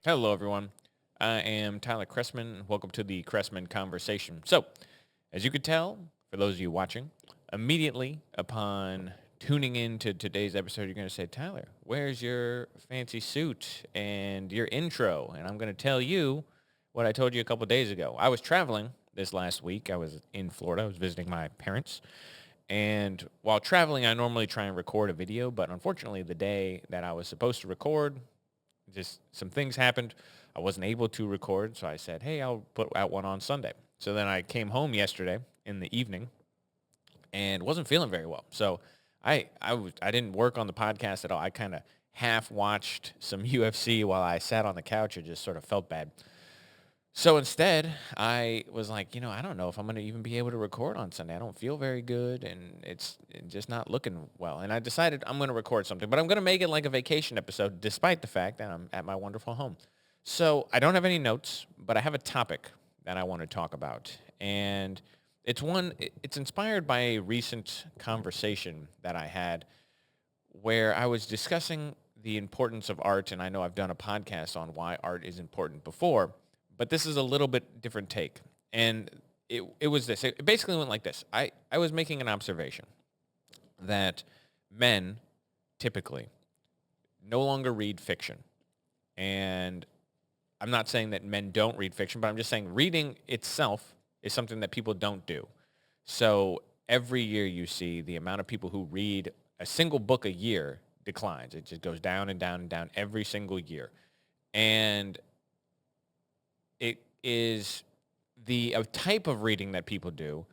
Hello, everyone. I am Tyler Chrestman. Welcome to the Chrestman Conversation. So, as you could tell, for those of you watching, immediately upon tuning in to today's episode, you're going to say, Tyler, where's your fancy suit and your intro? And I'm going to tell you what I told you a couple days ago. I was traveling this last week. I was in Florida. I was visiting my parents. And while traveling, I normally try and record a video, but unfortunately, the day that I was supposed to record, just some things happened. I wasn't able to record, so I said, hey, I'll put out one on Sunday. So then I came home yesterday in the evening and wasn't feeling very well. So I didn't work on the podcast at all. I kind of half watched some UFC while I sat on the couch. It just sort of felt bad. So instead, I was like, I don't know if I'm going to even be able to record on Sunday. I don't feel very good, and it's just not looking well. And I decided I'm going to record something, but I'm going to make it like a vacation episode, despite the fact that I'm at my wonderful home. So I don't have any notes, but I have a topic that I want to talk about. And it's inspired by a recent conversation that I had where I was discussing the importance of art, and I know I've done a podcast on why art is important before, but this is a little bit different take. And it was this. It basically went like this. I was making an observation that men typically no longer read fiction. And I'm not saying that men don't read fiction, but I'm just saying reading itself is something that people don't do. So every year you see the amount of people who read a single book a year declines. It just goes down and down and down every single year. And it is the type of reading that people do.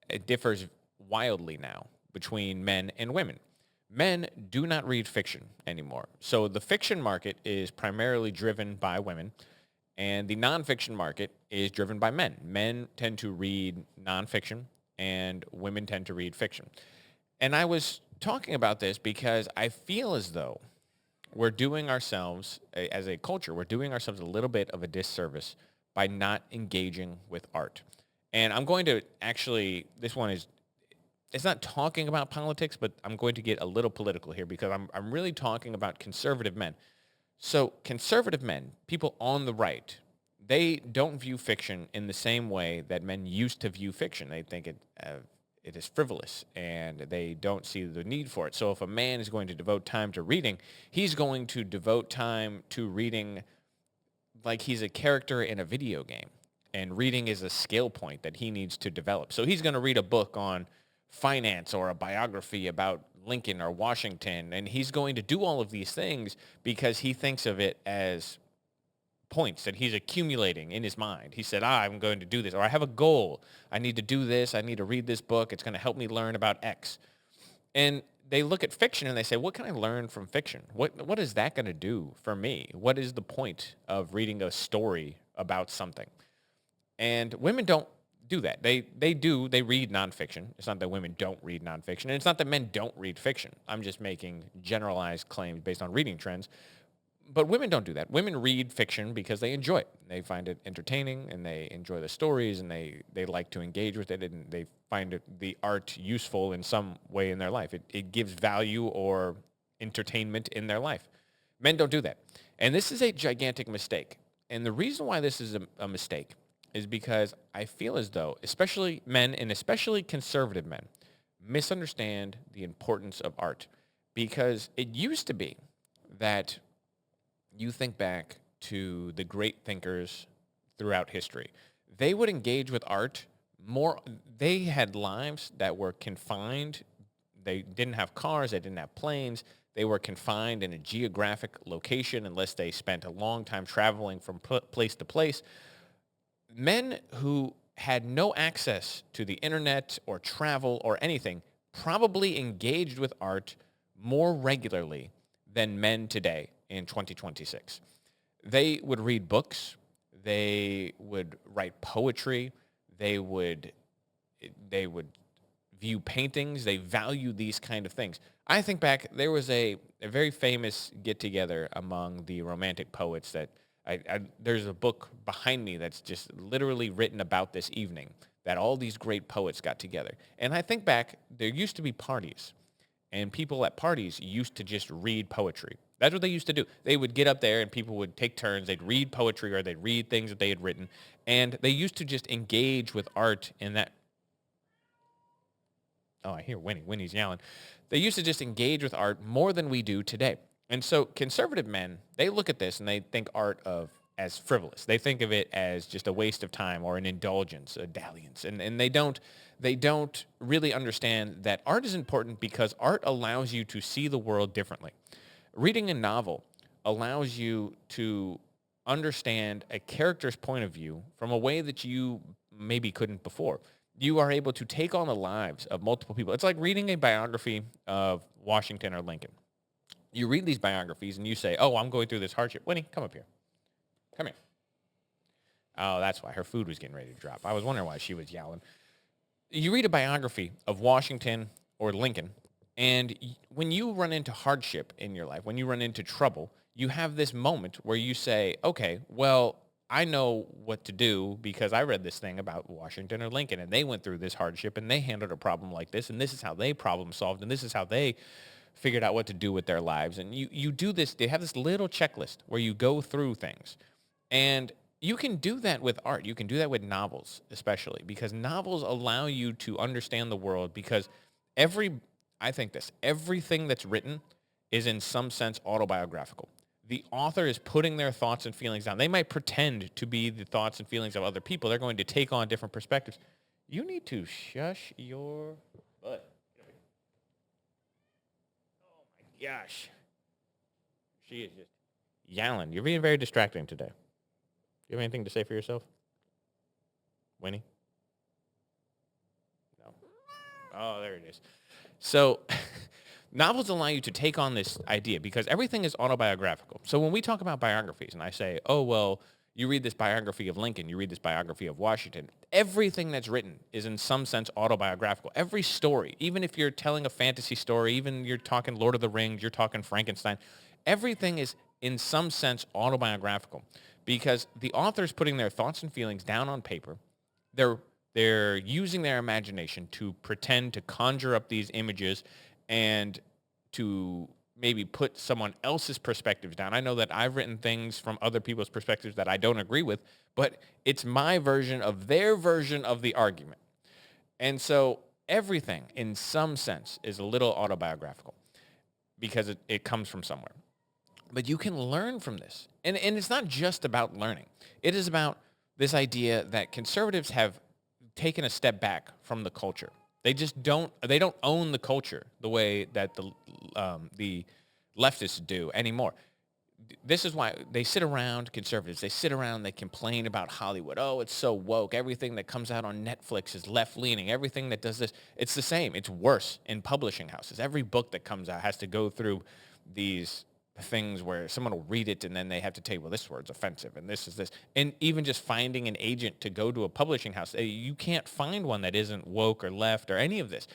It differs wildly now between men and women. Men do not read fiction anymore. So the fiction market is primarily driven by women, and the nonfiction market is driven by men. Men tend to read nonfiction, and women tend to read fiction. And I was talking about this because I feel as though we're doing ourselves, as a culture, we're doing ourselves a little bit of a disservice by not engaging with art. And I'm going to actually, it's not talking about politics, but I'm going to get a little political here because I'm really talking about conservative men. So conservative men, people on the right, they don't view fiction in the same way that men used to view fiction. They think it is frivolous, and they don't see the need for it. So if a man is going to devote time to reading, he's going to devote time to reading like he's a character in a video game. And reading is a skill point that he needs to develop. So he's going to read a book on finance or a biography about Lincoln or Washington, and he's going to do all of these things because he thinks of it as points that he's accumulating in his mind. He said, I'm going to do this, or I have a goal. I need to do this. I need to read this book. It's going to help me learn about X. And they look at fiction and they say, what can I learn from fiction? What is that going to do for me? What is the point of reading a story about something? And women don't do that. They read nonfiction. It's not that women don't read nonfiction. And it's not that men don't read fiction. I'm just making generalized claims based on reading trends. But women don't do that. Women read fiction because they enjoy it. They find it entertaining, and they enjoy the stories, and they like to engage with it, and they find the art useful in some way in their life. It gives value or entertainment in their life. Men don't do that. And this is a gigantic mistake. And the reason why this is a mistake is because I feel as though, especially men and especially conservative men, misunderstand the importance of art. Because it used to be that you think back to the great thinkers throughout history. They would engage with art more. They had lives that were confined. They didn't have cars. They didn't have planes. They were confined in a geographic location unless they spent a long time traveling from place to place. Men who had no access to the internet or travel or anything probably engaged with art more regularly than men today in 2026. They would read books. They would write poetry. They would view paintings. They value these kind of things. I think back, there was a very famous get-together among the Romantic poets that there's a book behind me that's just literally written about this evening, that all these great poets got together. And I think back, there used to be parties, and people at parties used to just read poetry. That's what they used to do. They would get up there and people would take turns. They'd read poetry or they'd read things that they had written. And they used to just engage with art in that. Oh, I hear Winnie. Winnie's yelling. They used to just engage with art more than we do today. And so conservative men, they look at this and they think art of as frivolous. They think of it as just a waste of time or an indulgence, a dalliance. And they don't really understand that art is important because art allows you to see the world differently. Reading a novel allows you to understand a character's point of view from a way that you maybe couldn't before. You are able to take on the lives of multiple people. It's like reading a biography of Washington or Lincoln. You read these biographies and you say, oh, I'm going through this hardship. Winnie, come up here. Come here. Oh, that's why her food was getting ready to drop. I was wondering why she was yelling. You read a biography of Washington or Lincoln, and when you run into hardship in your life, when you run into trouble, you have this moment where you say, okay, well, I know what to do because I read this thing about Washington or Lincoln, and they went through this hardship, and they handled a problem like this, and this is how they problem solved, and this is how they figured out what to do with their lives. And you do this. They have this little checklist where you go through things. And you can do that with art. You can do that with novels, especially, because novels allow you to understand the world because I think everything that's written is in some sense autobiographical. The author is putting their thoughts and feelings down. They might pretend to be the thoughts and feelings of other people. They're going to take on different perspectives. You need to shush your butt. Oh my gosh. She is just yelling. You're being very distracting today. Do you have anything to say for yourself? Winnie? No. Oh, there it is. So novels allow you to take on this idea because everything is autobiographical. So when we talk about biographies and I say, oh, well, you read this biography of Lincoln, you read this biography of Washington, everything that's written is in some sense autobiographical. Every story, even if you're telling a fantasy story, even you're talking Lord of the Rings, you're talking Frankenstein, everything is in some sense autobiographical because the author's putting their thoughts and feelings down on paper. They're using their imagination to pretend to conjure up these images and to maybe put someone else's perspectives down. I know that I've written things from other people's perspectives that I don't agree with, but it's my version of their version of the argument. And so everything in some sense is a little autobiographical because it comes from somewhere. But you can learn from this. And it's not just about learning. It is about this idea that conservatives have taken a step back from the culture. They don't own the culture the way that the leftists do anymore. This is why they sit around, conservatives, they sit around, they complain about Hollywood. Oh, it's so woke. Everything that comes out on Netflix is left-leaning. Everything that does this, it's the same. It's worse in publishing houses. Every book that comes out has to go through these things where someone will read it and then they have to tell you, well, this word's offensive and this is this. And even just finding an agent to go to a publishing house, you can't find one that isn't woke or left or any of this.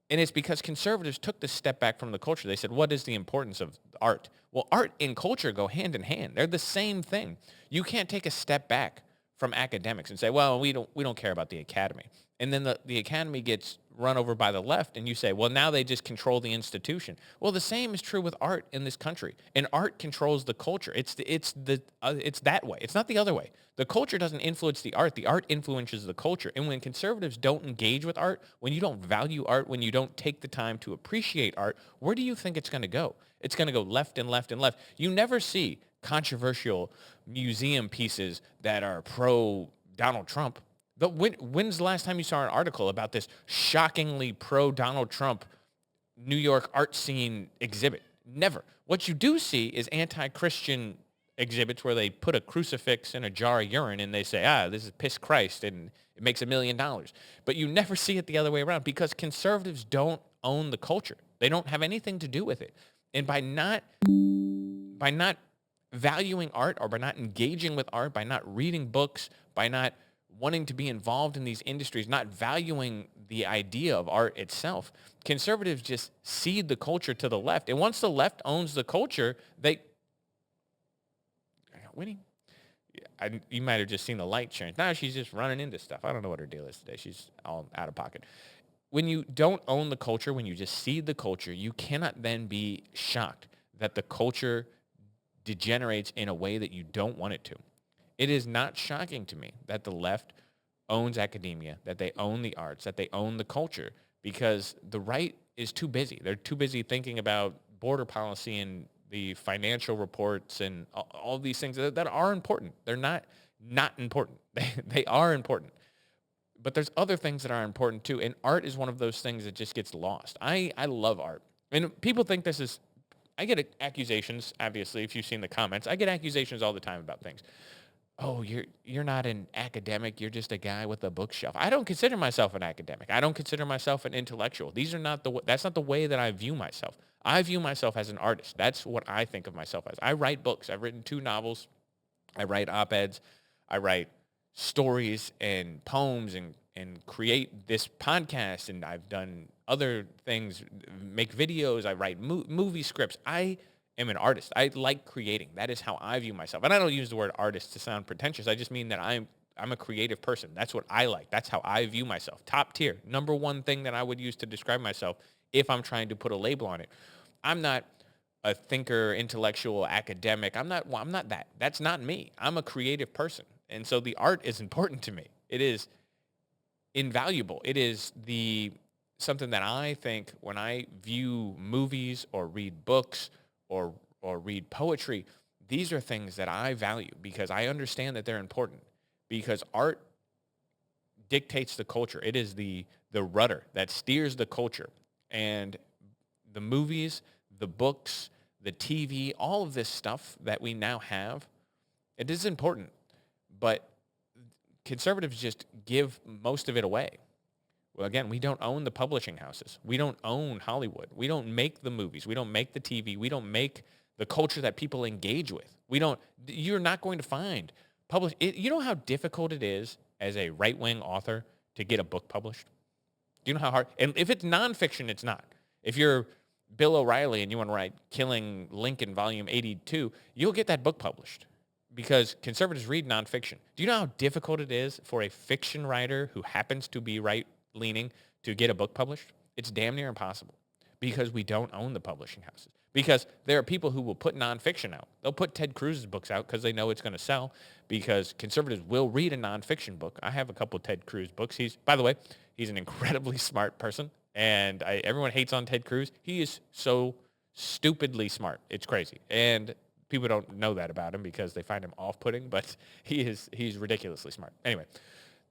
And it's because conservatives took this step back from the culture. They said, what is the importance of art? Well, art and culture go hand in hand. They're the same thing. You can't take a step back from academics and say, well, we don't care about the academy. And then the academy gets run over by the left, and you say, well, now they just control the institution. Well, the same is true with art in this country, and art controls the culture. It's that way. It's not the other way. The culture doesn't influence the art influences the culture. And when conservatives don't engage with art, when you don't value art, when you don't take the time to appreciate art, where do you think it's going to go? It's going to go left and left and left. You never see controversial museum pieces that are pro Donald Trump. But when's the last time you saw an article about this shockingly pro-Donald Trump New York art scene exhibit? Never. What you do see is anti-Christian exhibits where they put a crucifix in a jar of urine and they say, this is piss Christ, and it makes $1 million. But you never see it the other way around because conservatives don't own the culture. They don't have anything to do with it. And by not valuing art or by not engaging with art, by not reading books, by not wanting to be involved in these industries, not valuing the idea of art itself, conservatives just cede the culture to the left. And once the left owns the culture, Winnie, you might have just seen the light change. Now she's just running into stuff. I don't know what her deal is today. She's all out of pocket. When you don't own the culture, when you just cede the culture, you cannot then be shocked that the culture degenerates in a way that you don't want it to. It is not shocking to me that the left owns academia, that they own the arts, that they own the culture, because the right is too busy. They're too busy thinking about border policy and the financial reports and all these things that are important. They're not important. They are important. But there's other things that are important too. And art is one of those things that just gets lost. I love art. And people think this is, I get accusations, obviously, if you've seen the comments. I get accusations all the time about things. Oh, you're not an academic. You're just a guy with a bookshelf. I don't consider myself an academic. I don't consider myself an intellectual. That's not the way that I view myself. I view myself as an artist. That's what I think of myself as. I write books. I've written 2 novels. I write op-eds. I write stories and poems and create this podcast. And I've done other things, make videos. I write movie scripts. I am an artist. I like creating. That is how I view myself. And I don't use the word artist to sound pretentious. I just mean that I'm a creative person. That's what I like. That's how I view myself. Top tier. Number one thing that I would use to describe myself if I'm trying to put a label on it. I'm not a thinker, intellectual, academic. I'm not that. That's not me. I'm a creative person. And so the art is important to me. It is invaluable. It is something that I think when I view movies or read books or read poetry, these are things that I value because I understand that they're important, because art dictates the culture. It is the rudder that steers the culture. And the movies, the books, the TV, all of this stuff that we now have, it is important. But conservatives just give most of it away. Well, again, we don't own the publishing houses. We don't own Hollywood. We don't make the movies. We don't make the TV. We don't make the culture that people engage with. You're not going to find you know how difficult it is as a right-wing author to get a book published? Do you know how hard? And if it's nonfiction, it's not. If you're Bill O'Reilly and you want to write Killing Lincoln Volume 82, you'll get that book published because conservatives read nonfiction. Do you know how difficult it is for a fiction writer who happens to be right-leaning to get a book published? It's damn near impossible because we don't own the publishing houses. Because there are people who will put nonfiction out. They'll put Ted Cruz's books out because they know it's going to sell, because conservatives will read a nonfiction book. I have a couple of Ted Cruz books. By the way, he's an incredibly smart person, and everyone hates on Ted Cruz. He is so stupidly smart. It's crazy. And people don't know that about him because they find him off-putting, but he's ridiculously smart. Anyway,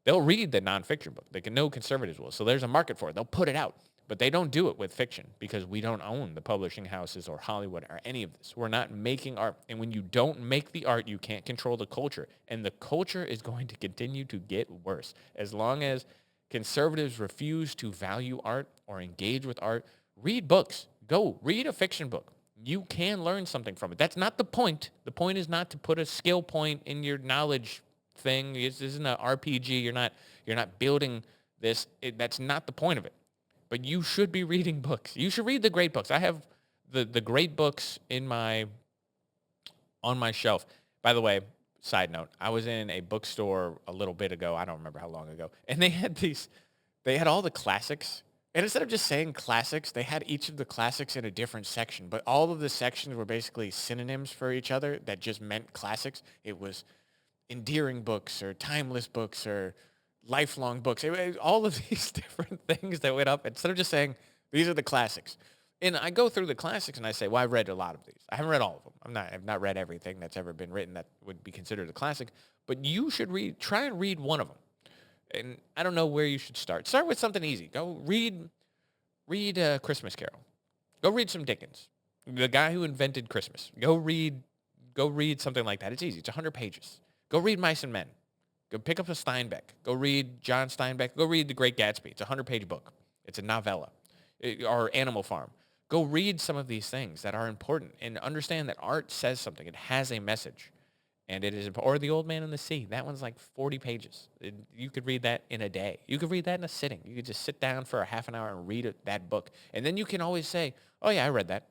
they'll read the nonfiction book. They can know conservatives will. So there's a market for it. They'll put it out. But they don't do it with fiction because we don't own the publishing houses or Hollywood or any of this. We're not making art. And when you don't make the art, you can't control the culture. And the culture is going to continue to get worse. As long as conservatives refuse to value art or engage with art, read books. Go read a fiction book. You can learn something from it. That's not the point. The point is not to put a skill point in your knowledge thing. This isn't an RPG. You're not building this. That's not the point of it. But you should be reading books. You should read the great books. I have the great books on my shelf. By the way, side note, I was in a bookstore a little bit ago. I don't remember how long ago. And they had all the classics. And instead of just saying classics, they had each of the classics in a different section. But all of the sections were basically synonyms for each other that just meant classics. It was endearing books or timeless books or lifelong books. All of these different things that went up, instead of just saying, these are the classics. And I go through the classics and I say, well, I've read a lot of these. I haven't read all of them. I've not read everything that's ever been written that would be considered a classic. But you should try and read one of them. And I don't know where you should start. Start with something easy. Go read Christmas Carol. Go read some Dickens, the guy who invented Christmas. Go read something like that. It's easy. It's 100 pages. Go read Mice and Men. Go pick up a Steinbeck. Go read John Steinbeck. Go read The Great Gatsby. It's a 100-page book. It's a novella. Or Animal Farm. Go read some of these things that are important and understand that art says something. It has a message. And it is, or The Old Man and the Sea. That one's like 40 pages. You could read that in a day. You could read that in a sitting. You could just sit down for a half an hour and read that book. And then you can always say, oh, yeah, I read that.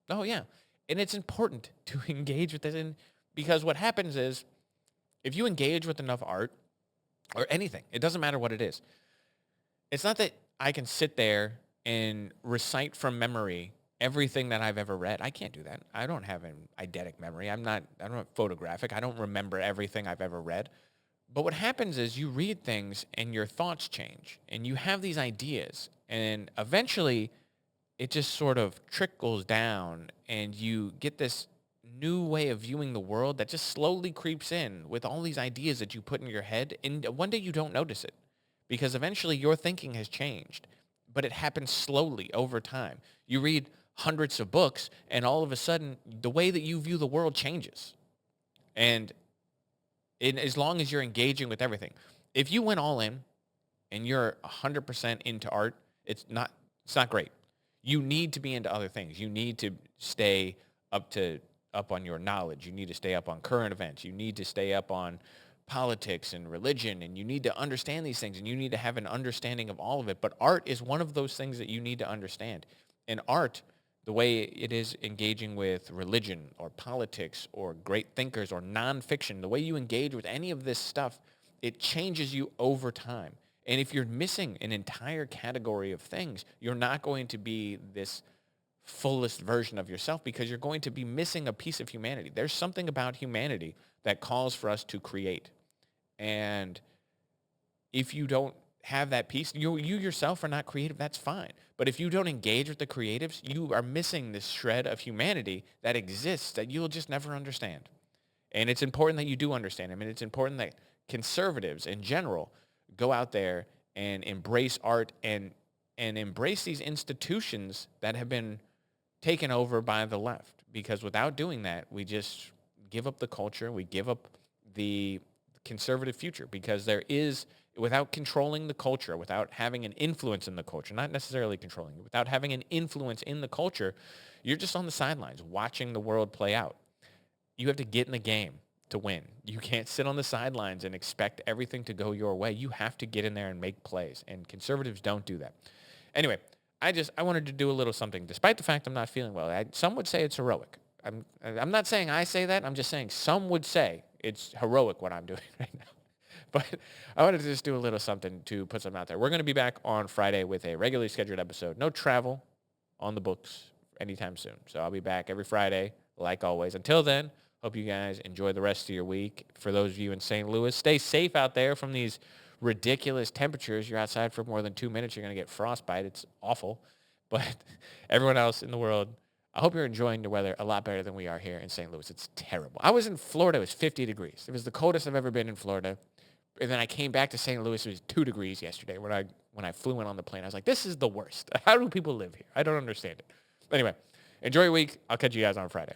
Oh, yeah. And it's important to engage with this. And because what happens is, if you engage with enough art or anything, it doesn't matter what it is. It's not that I can sit there and recite from memory everything that I've ever read. I can't do that. I don't have an eidetic memory. I don't have photographic. I don't remember everything I've ever read. But what happens is you read things and your thoughts change and you have these ideas and eventually it just sort of trickles down and you get this new way of viewing the world that just slowly creeps in with all these ideas that you put in your head. And one day you don't notice it because eventually your thinking has changed, but it happens slowly over time. You read hundreds of books and all of a sudden the way that you view the world changes. And as long as you're engaging with everything, if you went all in and you're 100% into art, it's not great. You need to be into other things. You need to stay up on your knowledge. You need to stay up on current events. You need to stay up on politics and religion, and you need to understand these things, and you need to have an understanding of all of it. But art is one of those things that you need to understand. And art, the way it is engaging with religion or politics or great thinkers or nonfiction, the way you engage with any of this stuff, it changes you over time. And if you're missing an entire category of things, you're not going to be this fullest version of yourself because you're going to be missing a piece of humanity. There's something about humanity that calls for us to create. And if you don't have that piece, you yourself are not creative, that's fine. But if you don't engage with the creatives, you are missing this shred of humanity that exists that you'll just never understand. And it's important that you do understand. I mean, it's important that conservatives in general go out there and embrace art and embrace these institutions that have been taken over by the left. Because without doing that, we just give up the culture. We give up the conservative future because without controlling the culture, without having an influence in the culture, not necessarily controlling it, without having an influence in the culture, you're just on the sidelines watching the world play out. You have to get in the game to win. You can't sit on the sidelines and expect everything to go your way. You have to get in there and make plays, and conservatives don't do that. Anyway, I wanted to do a little something, despite the fact I'm not feeling well. Some would say it's heroic. I'm not saying I say that. I'm just saying some would say it's heroic what I'm doing right now. But I wanted to just do a little something to put something out there. We're going to be back on Friday with a regularly scheduled episode. No travel on the books anytime soon. So I'll be back every Friday, like always. Until then, hope you guys enjoy the rest of your week. For those of you in St. Louis, stay safe out there from these ridiculous temperatures. You're outside for more than 2 minutes, you're going to get frostbite. It's awful. But everyone else in the world, I hope you're enjoying the weather a lot better than we are here in St. Louis. It's terrible. I was in Florida. It was 50 degrees. It was the coldest I've ever been in Florida. And then I came back to St. Louis. It was 2 degrees yesterday when I flew in on the plane. I was like, this is the worst. How do people live here? I don't understand it. Anyway, enjoy your week. I'll catch you guys on Friday.